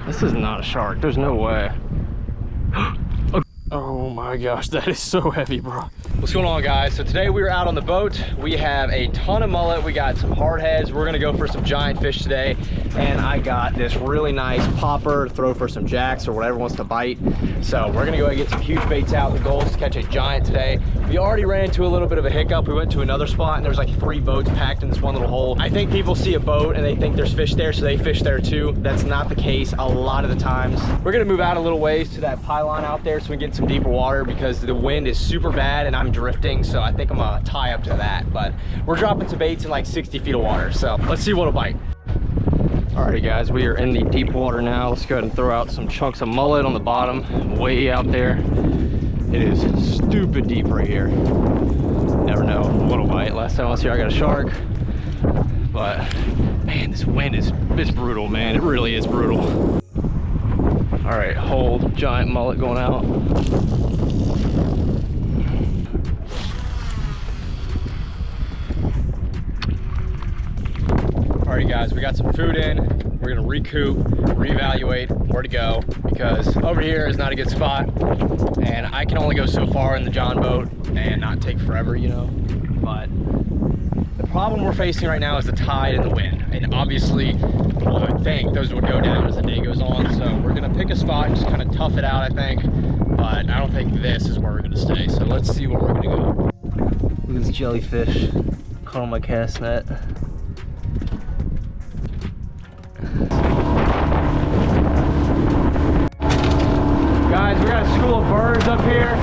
This is not a shark. There's no way. Oh my gosh, that is so heavy, bro. What's going on, guys? So today we were out on the boat. We have a ton of mullet. We got some hard heads. We're gonna go for some giant fish today. And I got this really nice popper to throw for some jacks or whatever wants to bite. So we're gonna go and get some huge baits out. The goal is to catch a giant today. We already ran into a little bit of a hiccup. We went to another spot and there was like 3 boats packed in this one little hole. I think people see a boat and they think there's fish there, so they fish there too. That's not the case a lot of the times. We're gonna move out a little ways to that pylon out there so we can get some deeper water because the wind is super bad and I'm drifting, so I think I'm gonna tie up to that. But we're dropping some baits in like 60 feet of water, so let's see what'll bite. Alrighty guys, we are in the deep water now. Let's go ahead and throw out some chunks of mullet on the bottom, way out there. It is stupid deep right here. Never know what'll bite. Last time I was here I got a shark, but man, this wind is brutal, man. It really is brutal. All right, hold, giant mullet going out. Alrighty guys, we got some food in. We're gonna recoup, reevaluate where to go because over here is not a good spot and I can only go so far in the John boat and not take forever, you know. But the problem we're facing right now is the tide and the wind. And obviously, well, I would think those would go down as the day goes on. So we're gonna pick a spot and just kind of tough it out, I think. But I don't think this is where we're gonna stay. So let's see where we're gonna go. Look at this jellyfish caught on my cast net. Guys, we got a school of birds up here.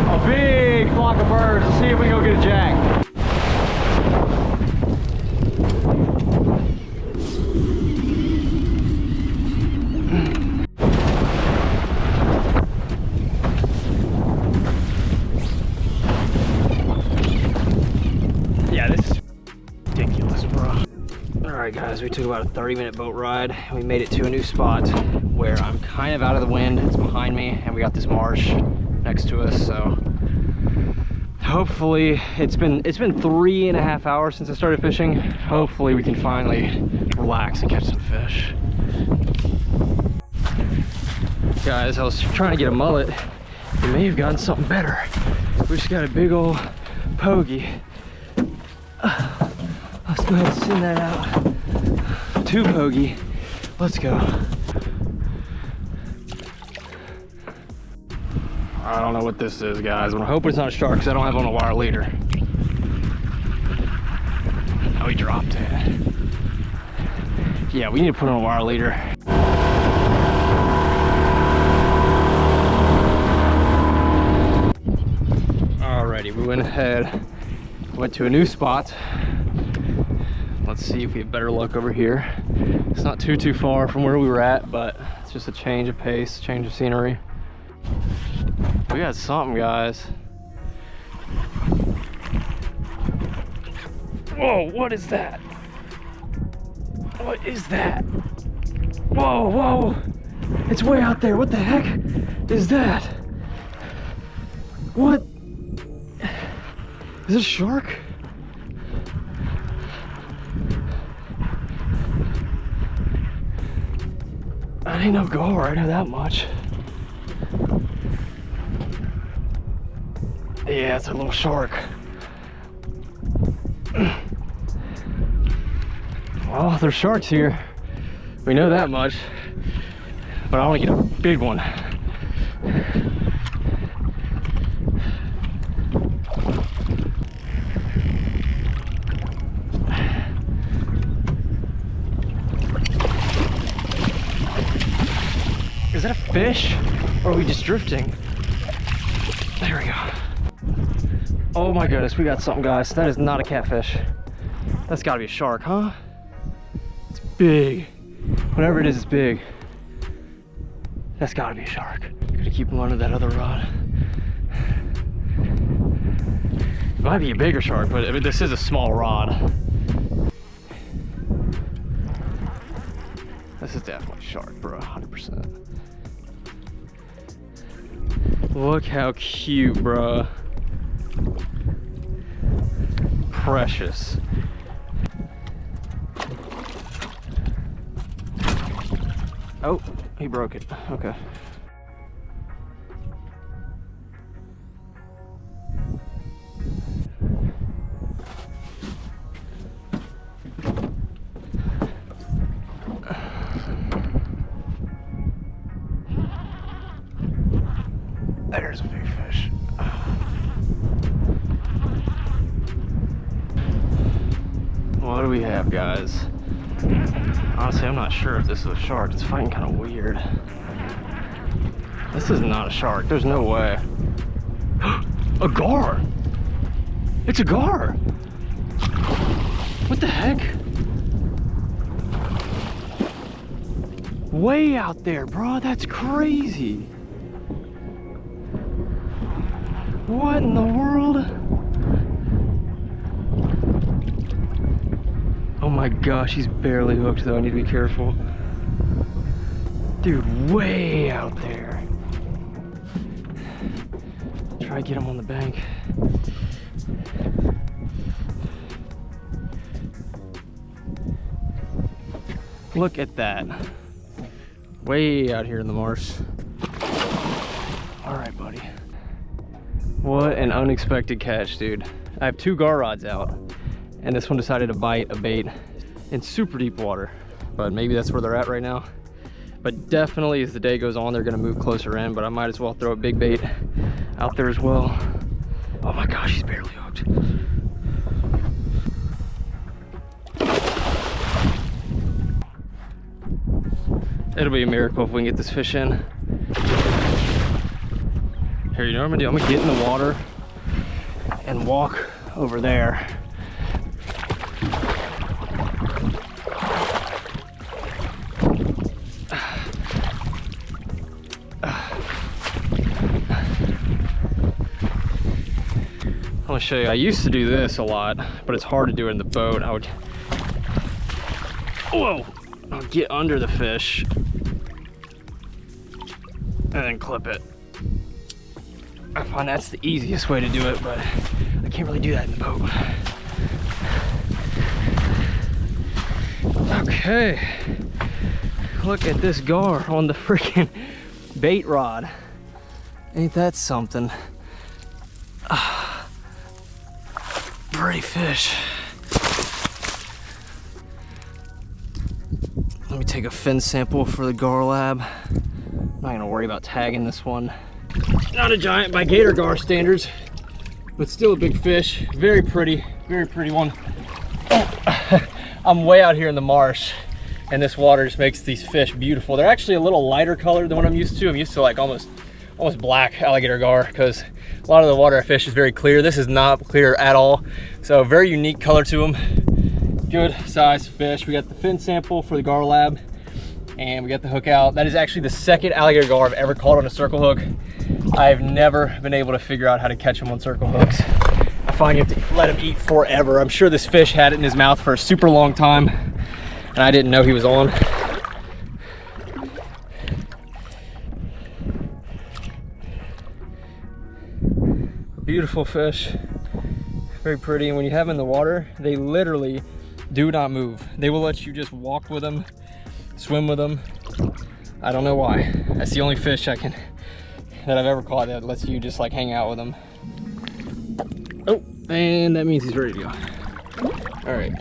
A big flock of birds. Let's see if we can go get a jack. Yeah, this is ridiculous, bro. Alright guys, we took about a 30-minute boat ride and we made it to a new spot where I'm kind of out of the wind. It's behind me and we got this marsh next to us, so hopefully it's been 3.5 hours since I started fishing. Hopefully we can finally relax and catch some fish. Guys, I was trying to get a mullet. We may have gotten something better. We just got a big old pokey. Let's go ahead and send that out. 2 pokey. Let's go. I don't know what this is, guys, but I'm hoping it's not a shark because I don't have on a wire leader. Oh, he dropped it. Yeah, we need to put on a wire leader. Alrighty, we went ahead, went to a new spot. Let's see if we have better luck over here. It's not too far from where we were at, but it's just a change of pace, change of scenery. We got something, guys. Whoa, what is that? What is that? Whoa, whoa. It's way out there. What the heck is that? What? Is it a shark? I didn't know gar, I know that much. Yeah, it's a little shark. Well, there's sharks here. We know that much. But I want to get a big one. Is that a fish? Or are we just drifting? There we go. Oh my goodness, we got something, guys. That is not a catfish. That's gotta be a shark, huh? It's big. Whatever it is, it's big. That's gotta be a shark. Gotta keep him under that other rod. It might be a bigger shark, but I mean, this is a small rod. This is definitely a shark, bro, 100%. Look how cute, bro. Precious. Oh, he broke it. Okay. There's a big fish. What do we have, guys? Honestly, I'm not sure if this is a shark. It's fighting kind of weird. This is not a shark. There's no way. A gar! It's a gar! What the heck? Way out there, bro. That's crazy. What in the world? Oh my gosh, he's barely hooked though. I need to be careful. Dude, way out there. Try to get him on the bank. Look at that. Way out here in the marsh. All right, buddy. What an unexpected catch, dude. I have 2 gar rods out, and this one decided to bite a bait in super deep water. But maybe that's where they're at right now. But definitely as the day goes on, they're gonna move closer in, but I might as well throw a big bait out there as well. Oh my gosh, he's barely hooked. It'll be a miracle if we can get this fish in. Here, you know what I'm gonna do? I'm gonna get in the water and walk over there. I'm gonna show you. I used to do this a lot, but it's hard to do it in the boat. I would, whoa, I'll get under the fish and then clip it. I find that's the easiest way to do it, but I can't really do that in the boat. Okay, look at this gar on the freaking bait rod. Ain't that something? Pretty fish. Let me take a fin sample for the gar lab. I'm not gonna worry about tagging this one. Not a giant by gator gar standards, but still a big fish. Very pretty one. Oh, I'm way out here in the marsh, and this water just makes these fish beautiful. They're actually a little lighter colored than what I'm used to. I'm used to like almost black alligator gar, because a lot of the water I fish is very clear. This is not clear at all, so very unique color to them. Good size fish. We got the fin sample for the gar lab, and we got the hook out. That is actually the second alligator gar I've ever caught on a circle hook. I've never been able to figure out how to catch them on circle hooks. I find you have to let him eat forever. I'm sure this fish had it in his mouth for a super long time, and I didn't know he was on. Beautiful fish, very pretty. And when you have them in the water, they literally do not move. They will let you just walk with them, swim with them. I don't know why. That's the only fish that I've ever caught that lets you just like hang out with them. Oh, and that means he's ready to go. All right.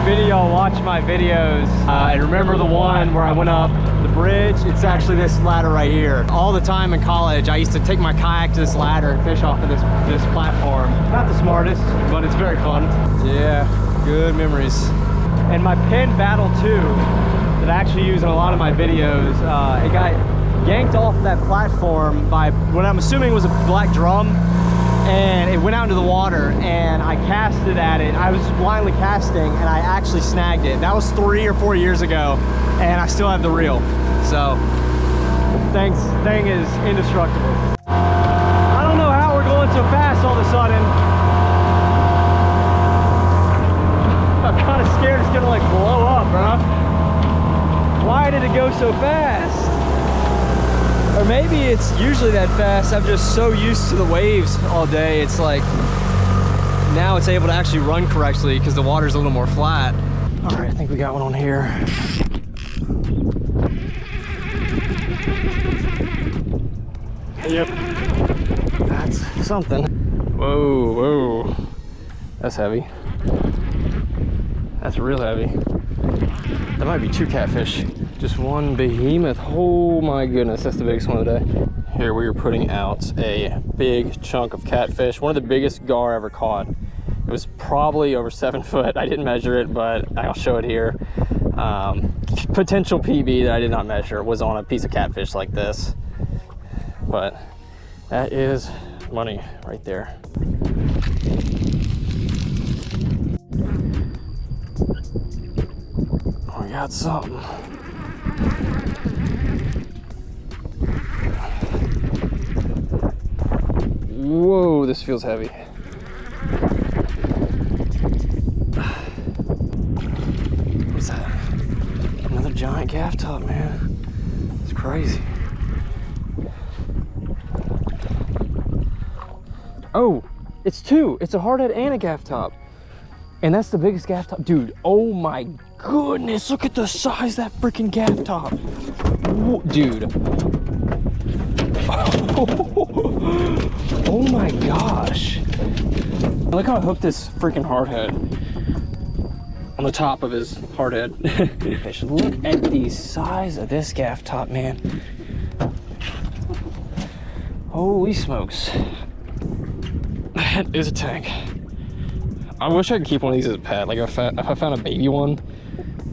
If any of y'all watch my videos and remember the one where I went up the bridge, it's actually this ladder right here. All the time in college, I used to take my kayak to this ladder and fish off of this platform. Not the smartest, but it's very fun. Yeah, good memories. And my pin Battle 2 that I actually use in a lot of my videos, it got yanked off that platform by what I'm assuming was a black drum, and it went out into the water, and I casted at it. I was just blindly casting, and I actually snagged it. That was 3 or 4 years ago, and I still have the reel. So, thing is indestructible. I don't know how we're going so fast all of a sudden. I'm kind of scared it's gonna like blow up, bro. Why did it go so fast? Or maybe it's usually that fast. I'm just so used to the waves all day. It's like, now it's able to actually run correctly because the water's a little more flat. All right, I think we got one on here. Yep, that's something. Whoa, whoa, that's heavy. That's real heavy. That might be 2 catfish. Just one behemoth. Oh my goodness, that's the biggest one of the day. Here we are putting out a big chunk of catfish. One of the biggest gar I ever caught. It was probably over 7 foot. I didn't measure it, but I'll show it here. Potential PB that I did not measure was on a piece of catfish like this. But that is money right there. We got something. Whoa, this feels heavy. What's that? Another giant gaff top, man. It's crazy. Oh, it's 2. It's a hardhead and a gaff top. And that's the biggest gaff top. Dude, oh my goodness, look at the size of that freaking gaff top. Whoa, dude. Oh my gosh. Look how I hooked this freaking hardhead on the top of his hardhead. Look at the size of this gaff top, man. Holy smokes. That is a tank. I wish I could keep one of these as a pet. Like if I found a baby one,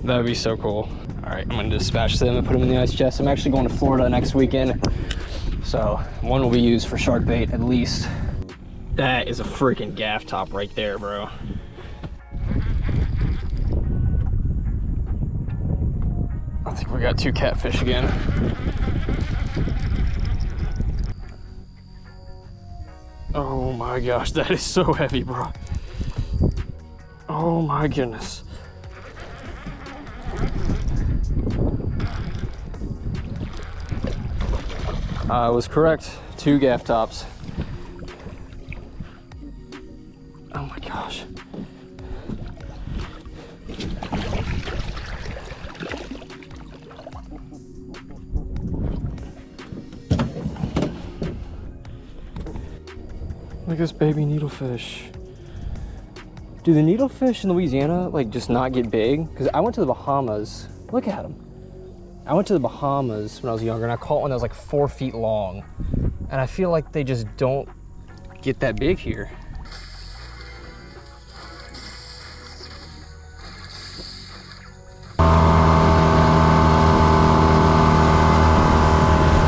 that would be so cool. All right, I'm gonna dispatch them and put them in the ice chest. I'm actually going to Florida next weekend. So one will be used for shark bait at least. That is a freaking gaff top right there, bro. I think we got 2 catfish again. Oh my gosh, that is so heavy, bro. Oh my goodness. I was correct, 2 gaff tops. Oh my gosh. Look at this baby needlefish. Do the needlefish in Louisiana like just not get big? Because I went to the Bahamas. Look at them. I went to the Bahamas when I was younger and I caught one that was like 4 feet long. And I feel like they just don't get that big here.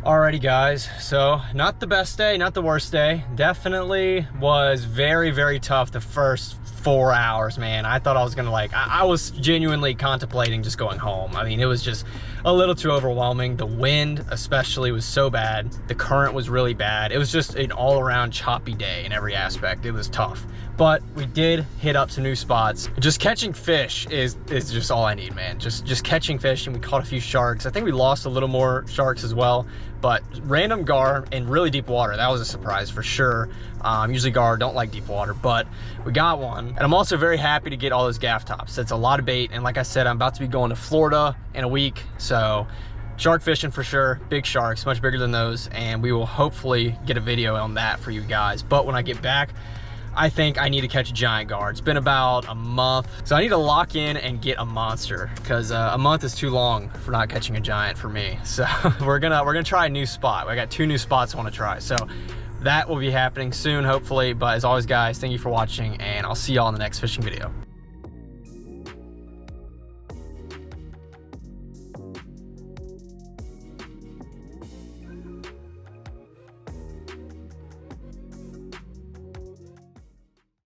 Alrighty guys, so not the best day, not the worst day. Definitely was very, very tough the first 4 hours, man. I thought I was gonna I was genuinely contemplating just going home. I mean, it was just a little too overwhelming. The wind especially was so bad. The current was really bad. It was just an all-around choppy day in every aspect. It was tough. But we did hit up some new spots. Just catching fish is just all I need, man. Just catching fish, and we caught a few sharks. I think we lost a little more sharks as well, but random gar in really deep water, that was a surprise for sure. Usually gar don't like deep water, but we got one. And I'm also very happy to get all those gaff tops. That's a lot of bait, and like I said, I'm about to be going to Florida in a week, so shark fishing for sure. Big sharks, much bigger than those, and we will hopefully get a video on that for you guys. But when I get back, I think I need to catch a giant gar. It's been about a month, so I need to lock in and get a monster, because a month is too long for not catching a giant for me. So we're gonna try a new spot. I got 2 new spots I want to try, so that will be happening soon, hopefully. But as always, guys, thank you for watching, and I'll see y'all in the next fishing video.